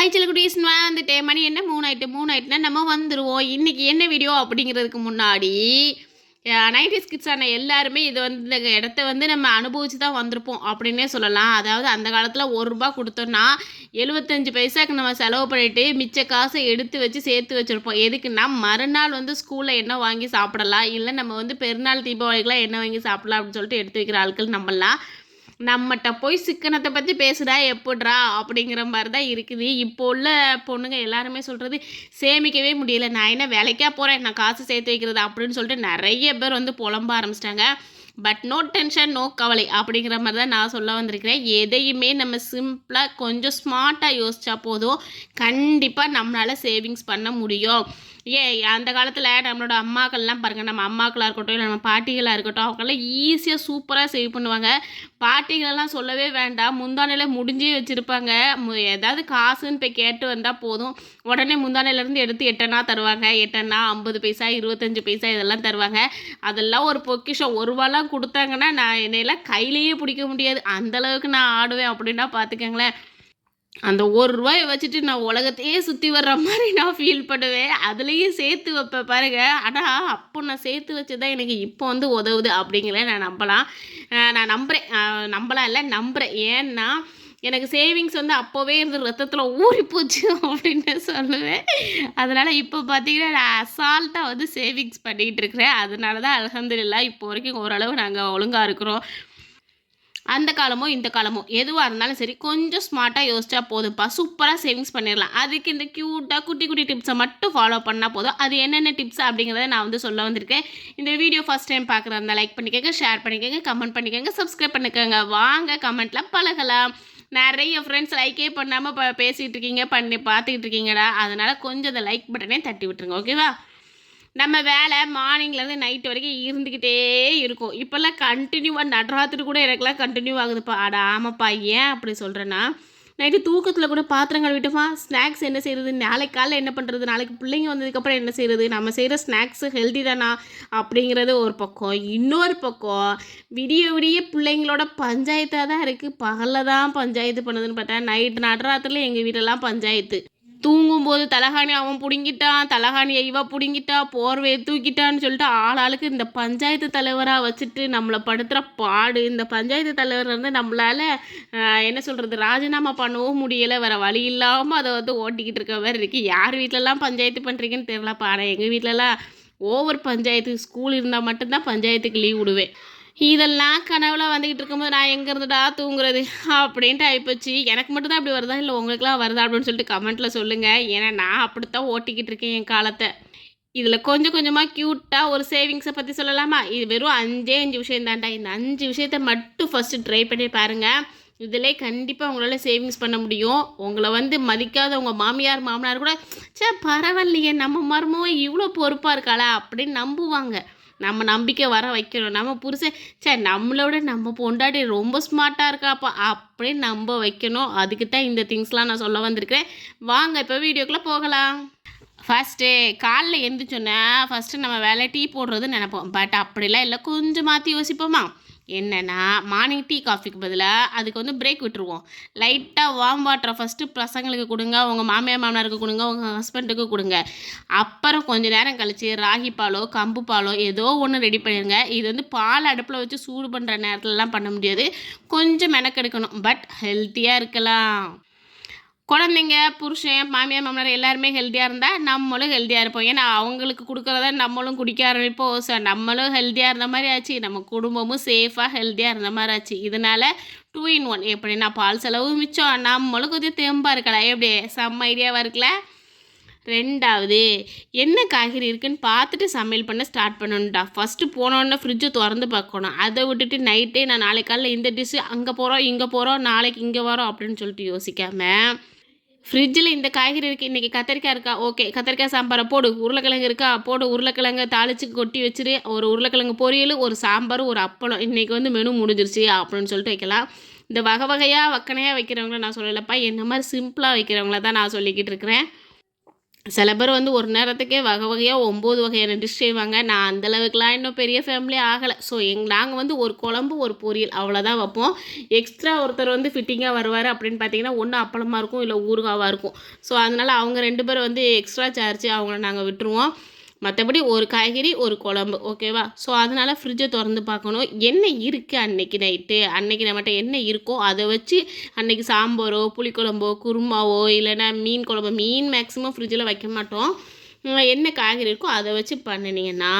Hi சிலக்குட்டீஸ், நான் வந்துட்டேன். மணி என்ன 3 ஆயிட்டு. 3 ஆயிட்டுனா நம்ம வந்துருவோம். இன்னைக்கு என்ன வீடியோ அப்படிங்கிறதுக்கு முன்னாடி நைன்டிஸ் கிட்ஸான எல்லாருமே இது வந்து இந்த இடத்த வந்து நம்ம அனுபவிச்சு தான் வந்திருப்போம் அப்படின்னே சொல்லலாம். அதாவது அந்த காலத்தில் ₹1 கொடுத்தோன்னா 75 பைசாக்கு நம்ம செலவு பண்ணிட்டு மிச்ச காசை எடுத்து வச்சு சேர்த்து வச்சுருப்போம். எதுக்குன்னா மறுநாள் வந்து ஸ்கூலில் என்ன வாங்கி சாப்பிடலாம், இல்லை நம்ம வந்து பெருநாள் தீபாவளிக்கெலாம் என்ன வாங்கி சாப்பிடலாம் அப்படின்னு சொல்லிட்டு எடுத்து வைக்கிற ஆட்கள் நம்மளாம். நம்மகிட்ட போய் சிக்கனத்தை பற்றி பேசுடா எப்படிரா அப்படிங்கிற மாதிரி தான் இருக்குது. இப்போ உள்ள பொண்ணுங்க எல்லாருமே சொல்கிறது சேமிக்கவே முடியல. நான் என்ன வேலைக்கா போகிறேன், நான் காசு சேர்த்து வைக்கிறது அப்படின்னு சொல்லிட்டு நிறைய பேர் வந்து புலம்ப ஆரம்பிச்சிட்டாங்க. பட் நோ டென்ஷன் நோ கவலை அப்படிங்கிற மாதிரி தான் நான் சொல்ல வந்திருக்கிறேன். எதையுமே நம்ம சிம்பிளாக கொஞ்சம் ஸ்மார்ட்டாக யோசித்தா போதும், கண்டிப்பாக நம்மளால் சேவிங்ஸ் பண்ண முடியும். அந்த காலத்தில் நம்மளோட அம்மாக்கள்லாம் பாருங்கள், நம்ம அம்மாக்களாக இருக்கட்டும் இல்லை நம்ம பாட்டிகளாக இருக்கட்டும், அவங்கெல்லாம் ஈஸியாக சூப்பராக சேவ் பண்ணுவாங்க. பாட்டிகளெல்லாம் சொல்லவே வேண்டாம், முந்தானையில் முடிஞ்சே வச்சுருப்பாங்க. ஏதாவது காசுன்னு போய் கேட்டு வந்தால் போதும், உடனே முந்தானையிலேருந்து எடுத்து 8 தருவாங்க. 8 50 பைசா 25 பைசா இதெல்லாம் தருவாங்க. அதெல்லாம் ஒரு பொக்கிஷம். ₹1 கொடுத்தாங்கன்னா நான் என்னையெல்லாம் கையிலேயே பிடிக்க முடியாது, அந்தளவுக்கு நான் ஆடுவேன் அப்படின்னா பார்த்துக்கங்களேன். அந்த ₹1 வச்சுட்டு நான் உலகத்தையே சுற்றி வர்ற மாதிரி நான் ஃபீல் பண்ணுவேன். அதுலேயும் சேர்த்து வைப்பேன் பாருங்க. ஆனால் அப்போ நான் சேர்த்து வச்சு தான் எனக்கு இப்போ வந்து உதவுது அப்படிங்கிறத நான் நம்பலாம். நான் நம்புகிறேன், நம்பலாம் இல்லை நம்புகிறேன். ஏன்னா எனக்கு சேவிங்ஸ் வந்து அப்போவே இருந்து ரத்தத்தில் ஊறி போச்சு அப்படின்னு சொல்லுவேன். அதனால் இப்போ பார்த்தீங்கன்னா நான் அசால்ட்டாக வந்து சேவிங்ஸ் பண்ணிக்கிட்டு இருக்கிறேன். அதனால தான் அல்ஹம்துலில்லாஹ் இப்போ வரைக்கும் ஓரளவு நாங்கள் ஒழுங்காக இருக்கிறோம். அந்த காலமோ இந்த காலமோ எதுவாக இருந்தாலும் சரி, கொஞ்சம் ஸ்மார்ட்டாக யோசிச்சா போதும்ப்பா, சூப்பராக சேவிங்ஸ் பண்ணிடலாம். அதுக்கு இந்த க்யூட்டாக குட்டி குட்டி டிப்ஸை மட்டும் ஃபாலோ பண்ணால் போதும். அது என்னென்ன டிப்ஸ் அப்படிங்கிறத நான் வந்து சொல்ல வந்திருக்கேன். இந்த வீடியோ ஃபஸ்ட் டைம் பார்க்குறதா லைக் பண்ணிக்கோங்க, ஷேர் பண்ணிக்கோங்க, கமெண்ட் பண்ணிக்கோங்க, சப்ஸ்கிரைப் பண்ணிக்கோங்க. வாங்க கமெண்ட்டில் பழகலாம். நிறைய ஃப்ரெண்ட்ஸ் லைக்கே பண்ணாமல் பேசிகிட்டு இருக்கீங்க, பார்த்துக்கிட்டு இருக்கீங்கடா. அதனால் கொஞ்சம் அந்த லைக் பட்டனே தட்டி விட்டுருங்க, ஓகேவா? நம்ம வேலை மார்னிங்லேருந்து நைட்டு வரைக்கும் இருந்துக்கிட்டே இருக்கும். இப்போல்லாம் கண்டினியூவாக நடுராத்திரி கூட எனக்குலாம் கண்டினியூ ஆகுதுப்பா. ஆமாப்பா. ஏன் அப்படி சொல்கிறேன்னா, நைட்டு தூக்கத்தில் கூட பாத்திரம் கழுவிட்டோமா, ஸ்நாக்ஸ் என்ன செய்கிறது, நாளைக்கு காலையில் என்ன பண்ணுறது, நாளைக்கு பிள்ளைங்க வந்ததுக்கப்புறம் என்ன செய்கிறது, நம்ம செய்கிற ஸ்நாக்ஸு ஹெல்தி தானா அப்படிங்கிறது ஒரு பக்கம். இன்னொரு பக்கம் விடிய விடிய பிள்ளைங்களோட பஞ்சாயத்தாக தான் இருக்குது. பகலில் தான் பஞ்சாயத்து பண்ணுதுன்னு பார்த்தா, நைட்டு நடுராத்திரியில் எங்கள் வீட்டெல்லாம் பஞ்சாயத்து. தூங்கும்போது தலகாணி அவன் பிடுங்கிட்டான், தலகாணியை இவ பிடுங்கிட்டா, போர்வையை தூக்கிட்டான்னு சொல்லிட்டு ஆளாளுக்கு இந்த பஞ்சாயத்து தலைவராக வச்சுட்டு நம்மளை படுத்துகிற பாடு. இந்த பஞ்சாயத்து தலைவர் வந்து நம்மளால் என்ன சொல்கிறது, ராஜினாமா பண்ணவும் முடியலை, வேறு வழி இல்லாமல் அதை வந்து ஓட்டிக்கிட்டு இருக்க மாதிரி இருக்குது. யார் வீட்டிலலாம் பஞ்சாயத்து பண்ணுறீங்கன்னு தெரியலப்பா. ஆனால் எங்கள் வீட்டிலலாம் ஓவர் பஞ்சாயத்து. ஸ்கூல் இருந்தால் மட்டும்தான் பஞ்சாயத்துக்கு லீவ் விடுவேன். இதெல்லாம் கனவுல வந்துக்கிட்டு இருக்கும்போது நான் எங்கே இருந்துடா தூங்குறது அப்படின்ட்டு ஆகிப்போச்சு. எனக்கு மட்டும்தான் அப்படி வருதா இல்லை உங்களுக்குலாம் வருதா அப்படின்னு சொல்லிட்டு கமெண்ட்டில் சொல்லுங்கள். ஏன்னா நான் அப்படித்தான் ஓட்டிக்கிட்டு இருக்கேன் என் காலத்தை. இதில் கொஞ்சம் கொஞ்சமாக க்யூட்டாக ஒரு சேவிங்ஸை பற்றி சொல்லலாமா? இது வெறும் 5 விஷயம் தான்டா. இந்த 5 விஷயத்த மட்டும் ஃபஸ்ட்டு ட்ரை பண்ணி பாருங்கள். இதிலே கண்டிப்பாக உங்களால் சேவிங்ஸ் பண்ண முடியும். உங்களை வந்து மதிக்காத உங்கள் மாமியார் மாமனார் கூட பரவாயில்லையே நம்ம மருமவ இவ்வளோ பொறுப்பாக இருக்காளா அப்படின்னு நம்புவாங்க. நம்ம நம்பிக்கை வர வைக்கணும். நம்ம புருஷன் நம்மளோட நம்ம பொண்டாட்டி ரொம்ப ஸ்மார்ட்டாக இருக்காப்பா அப்படின்னு நம்ப வைக்கணும். அதுக்கு தான் இந்த திங்ஸ்லாம் நான் சொல்ல வந்திருக்கிறேன். வாங்க இப்போ வீடியோக்குள்ளே போகலாம். ஃபஸ்ட்டு காலைல எழுந்திரிச்சோன்னே ஃபஸ்ட்டு நம்ம வேலை டீ போடுறதுன்னு நினைப்போம். பட் அப்படிலாம் இல்லை, கொஞ்சம் மாற்றி யோசிப்போமா. என்னென்னா மார்னிங் டீ காஃபிக்கு பதிலாக அதுக்கு வந்து பிரேக் விட்டுருவோம். லைட்டாக வார்ம் வாட்டரை ஃபஸ்ட்டு பசங்களுக்கு கொடுங்க, உங்கள் மாமியார் மாமனாருக்கு கொடுங்க, உங்கள் ஹஸ்பண்டுக்கு கொடுங்க. அப்புறம் கொஞ்சம் நேரம் கழித்து ராகி பாலோ கம்பு பாலோ ஏதோ ஒன்று ரெடி பண்ணிடுங்க. இது வந்து பால் அடுப்பில் வச்சு சூடு பண்ணுற நேரத்துலலாம் பண்ண முடியாது, கொஞ்சம் மெனக்கெடுக்கணும். பட் ஹெல்த்தியாக இருக்கலாம். குழந்தைங்க புருஷன் மாமியார் மாமனார் எல்லாருமே ஹெல்த்தியாக இருந்தால் நம்மளும் ஹெல்த்தியாக இருப்போம். ஏன்னா அவங்களுக்கு கொடுக்குறத நம்மளும் குடிக்க ஆரம்பிப்போம். நம்மளும் ஹெல்த்தியாக இருந்த மாதிரி ஆச்சு, நம்ம குடும்பமும் சேஃபாக ஹெல்த்தியாக இருந்த மாதிரி ஆச்சு. இதனால் 2 in 1 எப்படின்னா பால் செலவு மிச்சம், நம்மளும் கொஞ்சம் தெம்பாக இருக்கலாம். எப்படி செம்ம ஐடியாவாக இருக்குல்ல? 2வது என்ன காய்கறி இருக்குன்னு பார்த்துட்டு சமையல் பண்ண ஸ்டார்ட் பண்ணணும்டா. ஃபஸ்ட்டு போனோடனே ஃப்ரிட்ஜை திறந்து பார்க்கணும். அதை விட்டுட்டு நைட்டே நான் நாளைக்கு காலையில் இந்த டிஷ்ஷு அங்கே போகிறோம் இங்கே போகிறோம் நாளைக்கு இங்கே வரோம் அப்படின்னு சொல்லிட்டு யோசிக்காமல், ஃப்ரிட்ஜில் இந்த காய்கறி இருக்குது, இன்றைக்கி கத்திரிக்காய் இருக்கா, ஓகே கத்திரிக்காய் சாம்பாரை போடு. உருளைக்கிழங்கு இருக்கா, போடு. உருளைக்கிழங்கு தாளித்து கொட்டி வச்சுரு. ஒரு உருளைக்கிழங்கு பொரியல், ஒரு சாம்பார், ஒரு அப்பளம். இன்றைக்கி வந்து மெனு முடிஞ்சிருச்சு அப்படின்னு சொல்லிட்டு வைக்கலாம். இந்த வகை வகையாக வக்கனையாக வைக்கிறவங்கள நான் சொல்லலைப்பா, என்ன மாதிரி சிம்பிளாக வைக்கிறவங்கள தான் நான் சொல்லிக்கிட்டு இருக்கிறேன். சில பேர் வந்து ஒரு நேரத்துக்கே வகை வகையாக 9 வகையான டிஷ் செய்வாங்க. நான் அந்த அளவுக்குலாம் இன்னும் பெரிய ஃபேமிலி ஆகலை. ஸோ நாங்கள் வந்து ஒரு குழம்பு, ஒரு பொரியல் அவ்வளோதான் வைப்போம். எக்ஸ்ட்ரா ஒருத்தர் வந்து ஃபிட்டிங்காக வருவார் அப்படின்னு பார்த்தீங்கன்னா, ஒன்று அப்பளமாக இருக்கும், இல்லை ஊறுகாவாக இருக்கும். ஸோ அதனால் அவங்க 2 பேர் வந்து எக்ஸ்ட்ரா சார்ஜ் அவங்கள நாங்கள் விட்டுருவோம். மற்றபடி ஒரு காய்கறி, ஒரு குழம்பு ஓகேவா? ஸோ அதனால் ஃப்ரிட்ஜை திறந்து பார்க்கணும். என்ன இருக்குது அன்னைக்கு நைட்டு, அன்னைக்கு நம்மகிட்ட என்ன இருக்கோ அதை வச்சு அன்னைக்கு சாம்பாரோ, புளிக்குழம்போ, குருமாவோ இல்லைன்னா மீன் குழம்பு, மீன் மேக்ஸிமம் ஃப்ரிட்ஜில் வைக்க மாட்டோம். என்ன காய்கறி இருக்கோ அதை வச்சு பண்ணினீங்கன்னா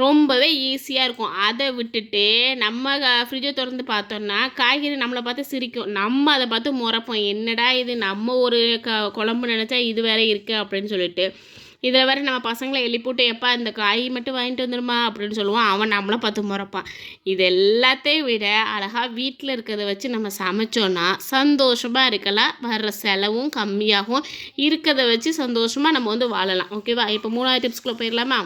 ரொம்பவே ஈஸியாக இருக்கும். அதை விட்டுட்டு நம்ம ஃப்ரிட்ஜை திறந்து பார்த்தோம்னா காய்கறி நம்மளை பார்த்து சிரிக்கும். நம்ம அதை பார்த்து முறைப்போம். என்னடா இது, நம்ம ஒரு குழம்பு நினச்சா இது வேற இருக்குது அப்படின்னு சொல்லிட்டு. இதில் வேறு நம்ம பசங்களை எழுப்பிவிட்டு எப்பா இந்த காய் மட்டும் வாங்கிட்டு வந்துடுமா அப்படின்னு சொல்லுவோம். அவன் நம்மளை பார்த்து முறைப்பான். இது எல்லாத்தையும் விட அழகாக வீட்டில் இருக்கிறத வச்சு நம்ம சமைச்சோன்னா சந்தோஷமாக இருக்கலாம். வர்ற செலவும் கம்மியாகும். இருக்கிறத வச்சு சந்தோஷமாக நம்ம வந்து வாழலாம். ஓகேவா? இப்போ 3வது டிப்ஸ்குள்ளே போயிடலாமா?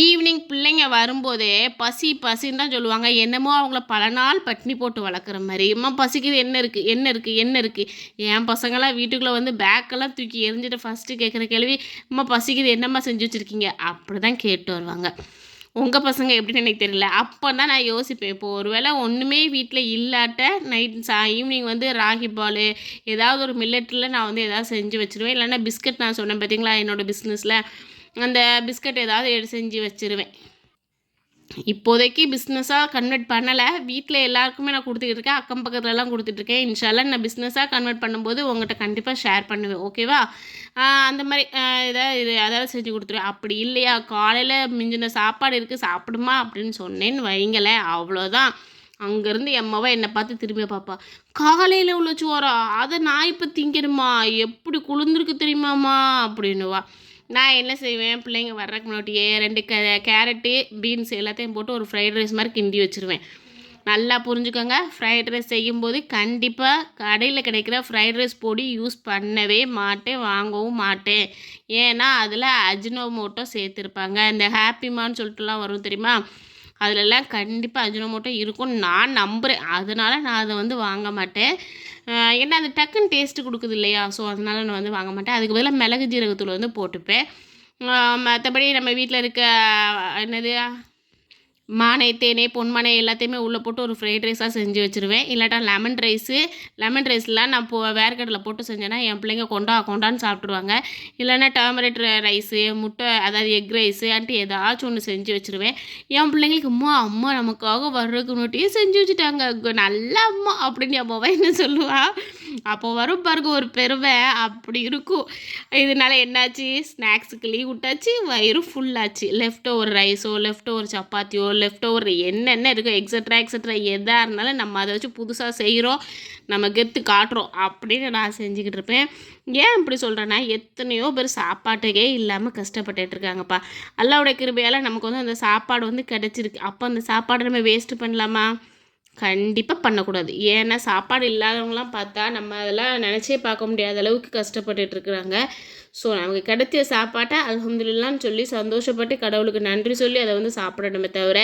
ஈவினிங் பிள்ளைங்க வரும்போதே பசின்னு தான் சொல்லுவாங்க. என்னமோ அவங்கள பல நாள் பட்டினி போட்டு வளர்க்குற மாதிரி. அம்மா பசிக்குது, என்ன இருக்குது. என் பசங்களாம் வீட்டுக்குள்ளே வந்து பேக்கெல்லாம் தூக்கி எரிஞ்சிட்டு ஃபஸ்ட்டு கேட்குற கேள்வி, அம்மா பசிக்குது என்னம்மா செஞ்சு வச்சுருக்கீங்க, அப்படி தான் கேட்டு வருவாங்க. உங்கள் பசங்க எப்படின்னு எனக்கு தெரியல. அப்போ தான் நான் யோசிப்பேன், இப்போ ஒரு வேளை ஒன்றுமே வீட்டில் இல்லாட்ட ஈவினிங் வந்து ராகி பால் ஏதாவது ஒரு மில்லட்டில் நான் வந்து எதாவது செஞ்சு வச்சுருவேன். இல்லைன்னா பிஸ்கட் நான் சொன்னேன் பார்த்தீங்களா என்னோடய பிஸ்னஸில், அந்த பிஸ்கட் ஏதாவது செஞ்சு வச்சுருவேன். இப்போதைக்கு பிஸ்னஸாக கன்வெர்ட் பண்ணலை. வீட்டில் எல்லாருக்குமே நான் கொடுத்துக்கிட்டு இருக்கேன். அக்கம் பக்கத்துலலாம் கொடுத்துட்ருக்கேன். இன்ஷால்லாம் நான் பிஸ்னஸாக கன்வெர்ட் பண்ணும்போது உங்கள்கிட்ட கண்டிப்பாக ஷேர் பண்ணுவேன். ஓகேவா? அந்த மாதிரி அதாவது செஞ்சு கொடுத்துருவேன். அப்படி இல்லையா, காலையில் மிஞ்சின சாப்பாடு இருக்குது சாப்பிடுமா அப்படின்னு சொன்னேன்னு வைங்களேன், அவ்வளோதான். அங்கேருந்து எம்மாவா என்னை பார்த்து திரும்பி பார்ப்பா, காலையில் உள்ள சோறா, அதை நான் இப்போ திங்கணுமா, எப்படி குளிர்ந்துருக்கு தெரியுமாம்மா அப்படின்னுவா. நான் என்ன செய்வேன், பிள்ளைங்க வர்றதுக்கு முன்னாடியே 2 கேரட்டு, பீன்ஸ் எல்லாத்தையும் போட்டு ஒரு ஃப்ரைட் ரைஸ் மாதிரி கிண்டி வச்சுருவேன். நல்லா புரிஞ்சுக்கோங்க, ஃப்ரைட் ரைஸ் செய்யும்போது கண்டிப்பாக கடையில் கிடைக்கிற ஃப்ரைட் ரைஸ் பொடி யூஸ் பண்ணவே மாட்டேன், வாங்கவும் மாட்டேன். ஏன்னா அதில் அஜினோமோட்டோ சேர்த்துருப்பாங்க. இந்த ஹாப்பிமான்னு சொல்லிட்டுலாம் வரும் தெரியுமா, அதிலெல்லாம் கண்டிப்பாக அஜினோமோட்டோ இருக்கும்னு நான் நம்புகிறேன். அதனால் நான் அதை வந்து வாங்க மாட்டேன். ஏன்னா அது டக்குன்னு டேஸ்ட்டு கொடுக்குது இல்லையா, ஸோ அதனால் நான் வந்து வாங்க மாட்டேன். அதுக்கு பதிலாக மிளகு ஜீரகத்தூள் வந்து போட்டுப்பேன். மற்றபடி நம்ம வீட்டில் இருக்க என்னது மானை, தேனே, பொன்மானை எல்லாத்தையுமே உள்ளே போட்டு ஒரு ஃப்ரைட் ரைஸாக செஞ்சு வச்சுருவேன். இல்லாட்டா லெமன் ரைஸ்லாம் நான் வேர்க்கடலை போட்டு செஞ்சேன்னா என் பிள்ளைங்க கொண்டான்னு சாப்பிட்ருவாங்க. இல்லைன்னா டர்மரிக் ரைஸு, முட்டை அதாவது எக் ரைஸு ஏதாச்சும் ஒன்று செஞ்சு வச்சுருவேன். என் பிள்ளைங்களுக்கு அம்மா நமக்காக வர்றதுக்கு முன்னாடியே செஞ்சு வச்சுட்டாங்க, நல்ல அம்மா அப்படின்னு என் அம்மாவை என்ன சொல்லுவாள். அப்போ வரும் பாருங்க ஒரு பெருமை, அப்படி இருக்கும். இதனால என்னாச்சு, ஸ்நாக்ஸுக்கு லீவ் விட்டாச்சு, வயிறு ஃபுல்லாச்சு. லெஃப்ட் ஓவர் ரைஸோ, லெஃப்ட் ஓவர் சப்பாத்தியோ, லெஃப்ட் ஓவர் என்னென்ன இருக்கோ எக்ஸட்ரா எதாக இருந்தாலும் நம்ம அதை வச்சு புதுசாக செய்கிறோம், நம்ம கெத்து காட்டுறோம் அப்படின்னு நான் செஞ்சுக்கிட்டு இருப்பேன். ஏன் இப்படி சொல்கிறேன்னா, எத்தனையோ பேர் சாப்பாட்டுக்கே இல்லாமல் கஷ்டப்பட்டுட்டு இருக்காங்கப்பா. அல்லாஹ்வுடைய கிருபையால் நமக்கு வந்து அந்த சாப்பாடு வந்து கிடச்சிருக்கு. அப்போ அந்த சாப்பாடை நம்ம வேஸ்ட்டு பண்ணலாமா? கண்டிப்பாக பண்ணக்கூடாது. ஏன்னா சாப்பாடு இல்லாதவங்களாம் பார்த்தா நம்ம அதெல்லாம் நினச்சே பார்க்க முடியாத அளவுக்கு கஷ்டப்பட்டுட்ருக்குறாங்க. ஸோ நமக்கு கிடைச்ச சாப்பாட்டை அல்ஹம்துலில்லாஹ்னு சொல்லி சந்தோஷப்பட்டு கடவுளுக்கு நன்றி சொல்லி அதை வந்து சாப்பிடணுமே தவிர,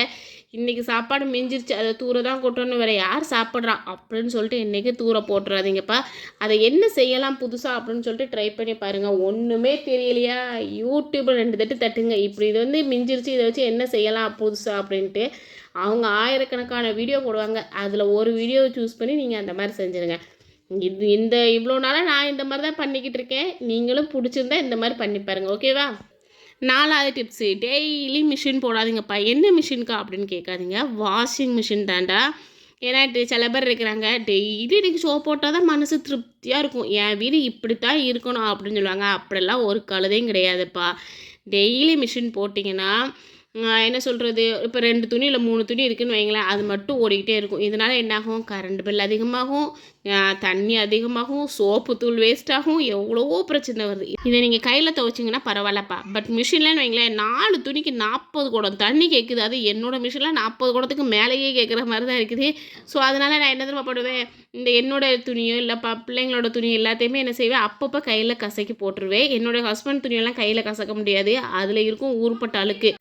இன்றைக்கி சாப்பாடு மிஞ்சிருச்சு அதை தூர தான் கொட்டணும், வேறு யார் சாப்பிட்றா அப்படின்னு சொல்லிட்டு இன்றைக்கி தூர போட்டுறாதீங்கப்பா. அதை என்ன செய்யலாம் புதுசாக அப்படின்னு சொல்லிட்டு ட்ரை பண்ணி பாருங்கள். ஒன்றுமே தெரியலையா, யூடியூப்பில் 2 தட்டு தட்டுங்க, இப்படி இது வந்து மிஞ்சிருச்சு, இதை வச்சு என்ன செய்யலாம் புதுசாக அப்படின்ட்டு. அவங்க ஆயிரக்கணக்கான வீடியோ போடுவாங்க, அதில் ஒரு வீடியோ சூஸ் பண்ணி நீங்கள் அந்த மாதிரி செஞ்சுருங்க. இவ்வளோ நாளாக நான் இந்த மாதிரி தான் பண்ணிக்கிட்டு இருக்கேன். நீங்களும் பிடிச்சிருந்தா இந்த மாதிரி பண்ணி பாருங்கள். ஓகேவா? 4வது டிப்ஸு, டெய்லி மிஷின் போடாதீங்கப்பா. என்ன மிஷின்க்கா அப்படின்னு கேட்காதீங்க, வாஷிங் மிஷின் தாண்டா. ஏன்னா சில பேர் இருக்கிறாங்க, டெய்லி எனக்கு சோப் போட்டால் தான் மனசு திருப்தியாக இருக்கும், என் வீடு இப்படித்தான் இருக்கணும் அப்படின்னு சொல்லுவாங்க. அப்படிலாம் ஒரு கழுதையும் கிடையாதுப்பா. டெய்லி மிஷின் போட்டிங்கன்னா என்ன சொல்கிறது, இப்போ 2 துணி இல்லை 3 துணி இருக்குதுன்னு வைங்களேன், அது மட்டும் ஓடிக்கிட்டே இருக்கும். இதனால் என்னாகும், கரண்ட் பில் அதிகமாகும், தண்ணி அதிகமாகும், சோப்பு தூள் வேஸ்ட் ஆகும், எவ்வளவோ பிரச்சனை வருது. இதை நீங்கள் கையில் துவைச்சிங்கன்னா பரவாயில்லப்பா. பட் மிஷின்லன்னு வைங்களேன், 4 துணிக்கு 40 குடம் தண்ணி கேட்குது. அது என்னோடய மிஷினில் 40 குடத்துக்கு மேலேயே கேட்குற மாதிரி தான் இருக்குது. ஸோ அதனால் நான் என்ன தெரியுமா பண்ணுவேன், இந்த என்னோடய துணியோ இல்லைப்பா பிள்ளைங்களோட துணி எல்லாத்தையுமே என்ன செய்வேன், அப்பப்போ கையில் கசக்கி போட்டுருவேன். என்னோடய ஹஸ்பண்ட் துணியெல்லாம் கையில் கசக்க முடியாது, அதில் இருக்கும் ஊறுப்பட்ட அழுக்கு.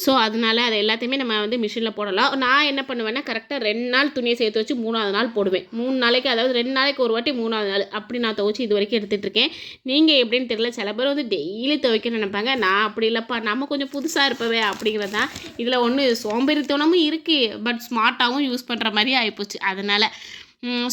ஸோ அதனால அது எல்லாத்தையுமே நம்ம வந்து மிஷினில் போடலாம். நான் என்ன பண்ணுவேன்னா கரெக்டாக 2 நாள் துணியை சேர்த்து வச்சு 3ஆவது நாள் போடுவேன். 3 நாளைக்கு, அதாவது 2 நாளைக்கு ஒரு வாட்டி 3ஆவது நாள் அப்படி நான் துவைச்சி இது வரைக்கும் எடுத்துகிட்ருக்கேன். நீங்கள் எப்படின்னு தெரியல, சில பேர் வந்து டெய்லி துவைக்கணும்னு நினைப்பாங்க. நான் அப்படி இல்லைப்பா, நம்ம கொஞ்சம் புதுசாக இருப்பவே அப்படிங்கிறது தான். இதில் ஒன்று சோம்பேறித்தனமும் இருக்குது, பட் ஸ்மார்ட்டாகவும் யூஸ் பண்ணுற மாதிரி ஆகிப்போச்சு. அதனால்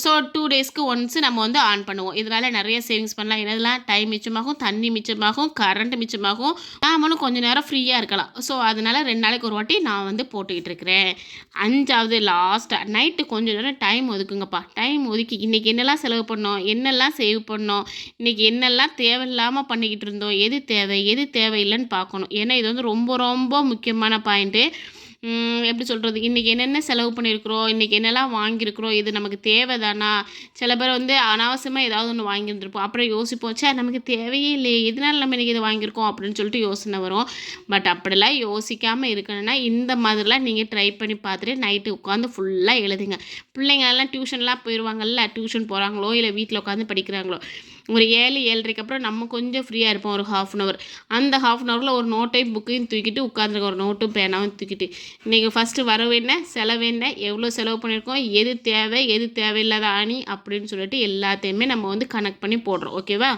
ஸோ 2 டேஸ்க்கு ஒன்ஸ் நம்ம வந்து ஆன் பண்ணுவோம். இதனால் நிறைய சேவிங்ஸ் பண்ணலாம். என்னதெல்லாம் டைம் மிச்சமாகும், தண்ணி மிச்சமாகும், கரண்ட் மிச்சமாகும், நாமளும் கொஞ்சம் நேரம் ஃப்ரீயாக இருக்கலாம். ஸோ அதனால் 2 நாளைக்கு ஒரு வாட்டி நான் வந்து போட்டுக்கிட்டு இருக்கிறேன். 5வது லாஸ்ட்டாக நைட்டு கொஞ்சம் நேரம் டைம் ஒதுக்குங்கப்பா. டைம் ஒதுக்கி இன்றைக்கி என்னெல்லாம் செலவு பண்ணோம், என்னெல்லாம் சேவ் பண்ணோம், இன்றைக்கி என்னெல்லாம் தேவையில்லாமல் பண்ணிக்கிட்டு இருந்தோம், எது தேவை எது தேவையில்லைன்னு பார்க்கணும். ஏன்னா இது வந்து ரொம்ப ரொம்ப முக்கியமான பாயிண்ட்டு. எப்படி சொல்கிறது, இன்றைக்கி என்னென்ன செலவு பண்ணியிருக்கிறோம், இன்றைக்கி என்னெல்லாம் வாங்கியிருக்கிறோம், இது நமக்கு தேவைதானா? சில பேர் வந்து அனாவசியமாக ஏதாவது ஒன்று வாங்கியிருந்துருப்போம். அப்புறம் யோசிப்போம், சே நமக்கு தேவையே இல்லையே, இதனால் நம்ம இன்றைக்கி இதை வாங்கியிருக்கோம் அப்படின்னு சொல்லிட்டு யோசனை வரும். பட் அப்படிலாம் யோசிக்காமல் இருக்கணும்னா இந்த மாதிரிலாம் நீங்கள் ட்ரை பண்ணி பார்த்துட்டு நைட்டு உட்காந்து ஃபுல்லாக எழுதுங்க. பிள்ளைங்கெல்லாம் டியூஷன்லாம் போயிடுவாங்கல்ல, டியூஷன் போகிறாங்களோ இல்லை வீட்டில் உட்காந்து படிக்கிறாங்களோ, ஒரு 7 7:30க்கு அப்புறம் நம்ம கொஞ்சம் ஃப்ரீயாக இருப்போம், ஒரு 1/2 hour. அந்த 1/2 hourல ஒரு நோட்டையும் புக்கையும் தூக்கிட்டு உட்காந்துருக்க, ஒரு நோட்டும் பேனாவும் தூக்கிட்டு இன்றைக்கி ஃபஸ்ட்டு வரவு என்ன, செலவு என்ன, எவ்வளோ செலவு பண்ணியிருக்கோம், எது தேவை எது தேவையில்லாத ஆணி அப்படின்னு சொல்லிட்டு எல்லாத்தையுமே நம்ம வந்து கணக்கு பண்ணி போடுறோம். ஓகேவா?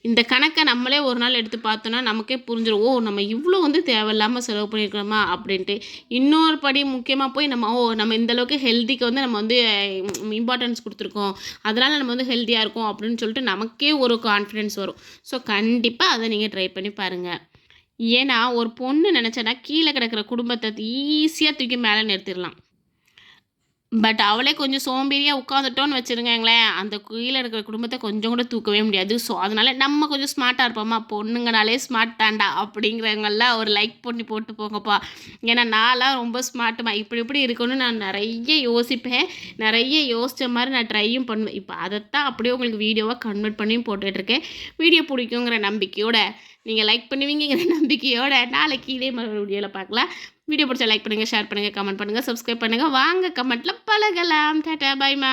இந்த கணக்கை நம்மளே ஒரு நாள் எடுத்து பார்த்தோன்னா நமக்கே புரிஞ்சிடும், ஓ நம்ம இவ்வளோ வந்து தேவையில்லாமல் செலவு பண்ணியிருக்கிறோமா அப்படின்ட்டு. இன்னொரு படி முக்கியமாக போய் நம்ம இந்தளவுக்கு ஹெல்த்திக்கு வந்து நம்ம வந்து இம்பார்ட்டன்ஸ் கொடுத்துருக்கோம், அதனால் நம்ம வந்து ஹெல்த்தியாக இருக்கோம் அப்படின்னு சொல்லிட்டு நமக்கே ஒரு கான்ஃபிடென்ஸ் வரும். ஸோ கண்டிப்பாக அதை நீங்கள் ட்ரை பண்ணி பாருங்கள். ஏன்னா ஒரு பொண்ணு நினச்சேன்னா கீழே கிடக்கிற குடும்பத்தை ஈஸியாக தூக்கி மேலே நிறுத்திடலாம். பட் அவளே கொஞ்சம் சோம்பேறியாக உட்காந்துட்டோன்னு வச்சுருங்களேன், அந்த கீழே இருக்கிற குடும்பத்தை கொஞ்சம் கூட தூக்கவே முடியாது. ஸோ அதனால் நம்ம கொஞ்சம் ஸ்மார்ட்டாக இருப்போம்மா, பொண்ணுங்கனாலே ஸ்மார்ட் தாண்டா அப்படிங்கிறவங்கெல்லாம் ஒரு லைக் பண்ணி போட்டு போங்கப்பா. ஏன்னா நான்லாம் ரொம்ப ஸ்மார்ட்டுமா, இப்படி இப்படி இருக்கணும்னு நான் நிறைய யோசிப்பேன், நிறைய யோசித்த மாதிரி நான் ட்ரையும் பண்ணுவேன். இப்போ அதைத்தான் அப்படியே உங்களுக்கு வீடியோவாக கன்வெர்ட் பண்ணியும் போட்டுட்ருக்கேன். வீடியோ பிடிக்குங்கிற நம்பிக்கையோட, நீங்கள் லைக் பண்ணுவீங்கிற நம்பிக்கையோட நாளைக்கு இதே மாதிரி வீடியோவில் பார்க்கலாம். வீடியோ பிடிச்சா லைக் பண்ணுங்கள், ஷேர் பண்ணுங்கள், கமெண்ட் பண்ணுங்கள், சப்ஸ்கிரைப் பண்ணுங்கள். வாங்க கமெண்ட்டில் பழகலாம். டாடா, பாய்மா.